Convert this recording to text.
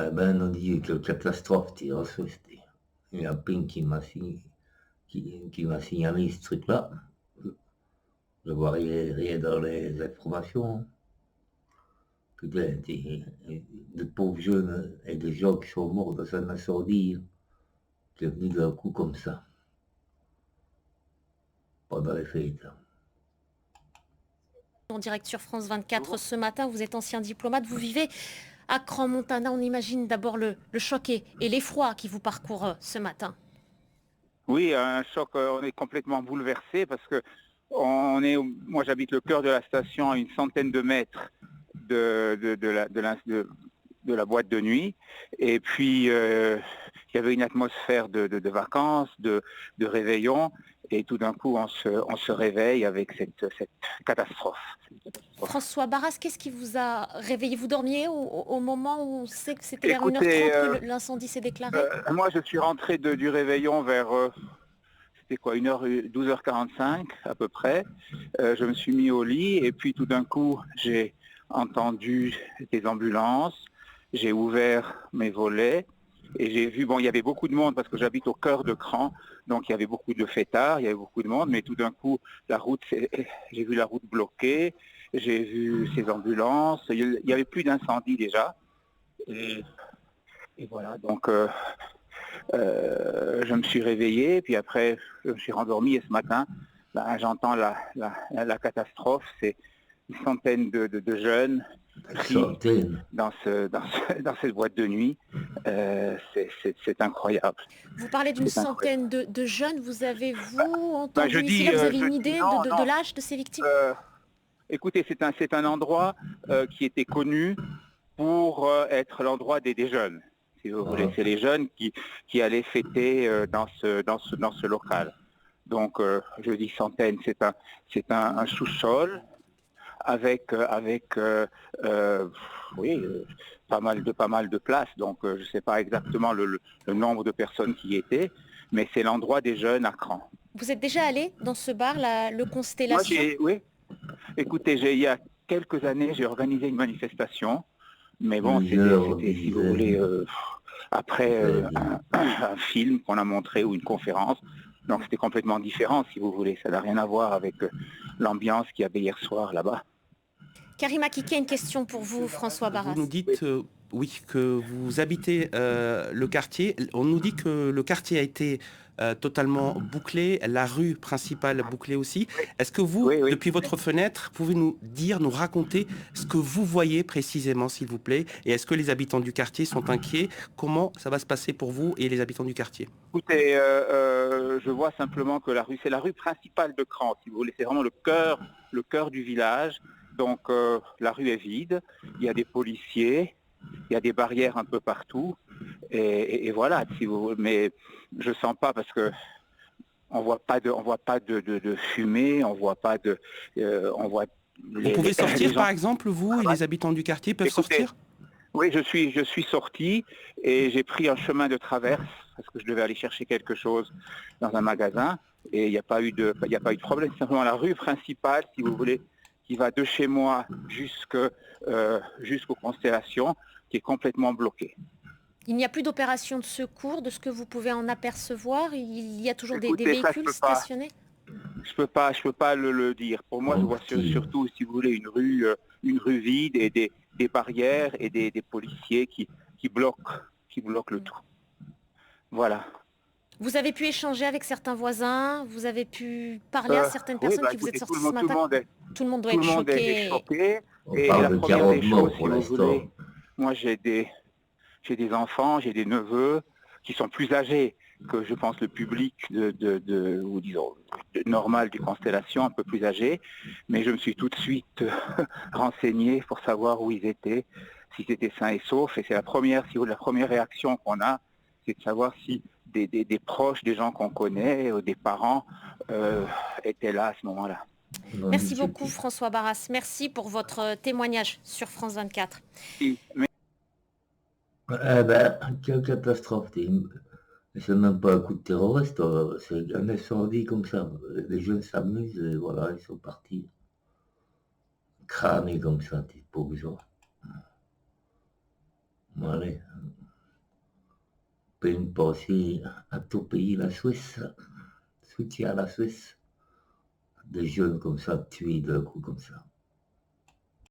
Eh ben, non dit che catastrophe, tio, c'était. Il y a Ping qui m'a signalé ce truc-là. Je vois rien dans les informations. Putain, de pauvres jeunes et des gens qui sont morts dans un incendie, qui est venu d'un coup comme ça, pendant les fêtes. En direct sur France 24 ce matin, vous êtes ancien diplomate, vous vivez à Crans-Montana. On imagine d'abord le choc et l'effroi qui vous parcourt ce matin. Oui, un choc, on est complètement bouleversé parce que moi j'habite le cœur de la station à une centaine de mètres de la boîte de nuit. Et puis, il y avait une atmosphère de vacances, de réveillon. Et tout d'un coup, on se réveille avec cette catastrophe. François Barras, qu'est-ce qui vous a réveillé? Vous dormiez au moment où on sait que c'était vers Écoutez, 1h30 que l'incendie s'est déclaré? moi je suis rentré du réveillon vers... c'était quoi, 12h45 à peu près. Je me suis mis au lit et puis tout d'un coup, j'ai entendu des ambulances, j'ai ouvert mes volets et j'ai vu, bon, il y avait beaucoup de monde parce que j'habite au cœur de Cran, donc il y avait beaucoup de fêtards, il y avait beaucoup de monde, mais tout d'un coup, j'ai vu la route bloquée, j'ai vu ces ambulances, il n'y avait plus d'incendie déjà. Et voilà, donc je me suis réveillé, puis après je me suis rendormi et ce matin, ben, j'entends la catastrophe. C'est une centaine de jeunes pris dans cette boîte de nuit. C'est incroyable. Vous parlez d'une centaine de jeunes. Vous avez, vous, Ben, entendu ici, là, vous avez une idée non, de l'âge de ces victimes? Écoutez, c'est un endroit qui était connu pour être l'endroit des jeunes. Si vous voulez, c'est les jeunes qui allaient fêter dans ce local. Donc, je dis centaines, c'est un sous-sol avec oui, pas mal de place. Donc, je ne sais pas exactement le nombre de personnes qui y étaient, mais c'est l'endroit des jeunes à Cran. Vous êtes déjà allé dans ce bar, le Moi, Constellation? oui. Écoutez, il y a quelques années, j'ai organisé une manifestation, mais bon, c'était si vous voulez, après un film qu'on a montré ou une conférence. Donc c'était complètement différent, si vous voulez. Ça n'a rien à voir avec l'ambiance qu'il y avait hier soir là-bas. Karima Kiki a une question pour vous, François Barras. Vous nous dites, oui, que vous habitez le quartier. On nous dit que le quartier a été totalement bouclé, la rue principale bouclée aussi. Est-ce que vous, depuis votre fenêtre, pouvez nous raconter ce que vous voyez précisément, s'il vous plaît? Et est-ce que les habitants du quartier sont inquiets? Comment ça va se passer pour vous et les habitants du quartier? Écoutez, je vois simplement que c'est la rue principale de Cran, si vous voulez. C'est vraiment le cœur du village. Donc la rue est vide, il y a des policiers, il y a des barrières un peu partout. Et voilà, si vous, mais je sens pas parce que on voit pas de fumée, on voit pas de, on voit. Vous pouvez sortir, par exemple, vous et les habitants du quartier peuvent sortir? Oui, je suis sorti et j'ai pris un chemin de traverse parce que je devais aller chercher quelque chose dans un magasin et il n'y a pas eu de problème. C'est simplement la rue principale, si vous voulez, qui va de chez moi jusqu'aux Constellations, qui est complètement bloquée. Il n'y a plus d'opération de secours, de ce que vous pouvez en apercevoir? Il y a toujours des véhicules stationnés? Je peux pas le dire. Pour moi, je vois surtout, si vous voulez, une rue vide et des barrières et des policiers qui bloquent le tout. Voilà. Vous avez pu échanger avec certains voisins? Vous avez pu parler à certaines personnes qui vous êtes sorties ce matin? Tout le monde doit être choqué. Et la première des choses, si vous voulez, moi j'ai des enfants, j'ai des neveux qui sont plus âgés que je pense le public ou disons, normal du Constellation, un peu plus âgé, mais je me suis tout de suite renseigné pour savoir où ils étaient, s'ils étaient sains et saufs, et c'est la première réaction qu'on a, c'est de savoir si des proches, des gens qu'on connaît, des parents étaient là à ce moment-là. Merci beaucoup François Barras, merci pour votre témoignage sur France 24. Quelle catastrophe, c'est même pas un coup de terroriste, c'est un incendie comme ça. Les jeunes s'amusent et voilà, ils sont partis. Cramés comme ça, tes pauvres gens. Allez. fait une pensée à tout pays, la Suisse, soutien à la Suisse. Des jeunes comme ça, tués d'un coup comme ça.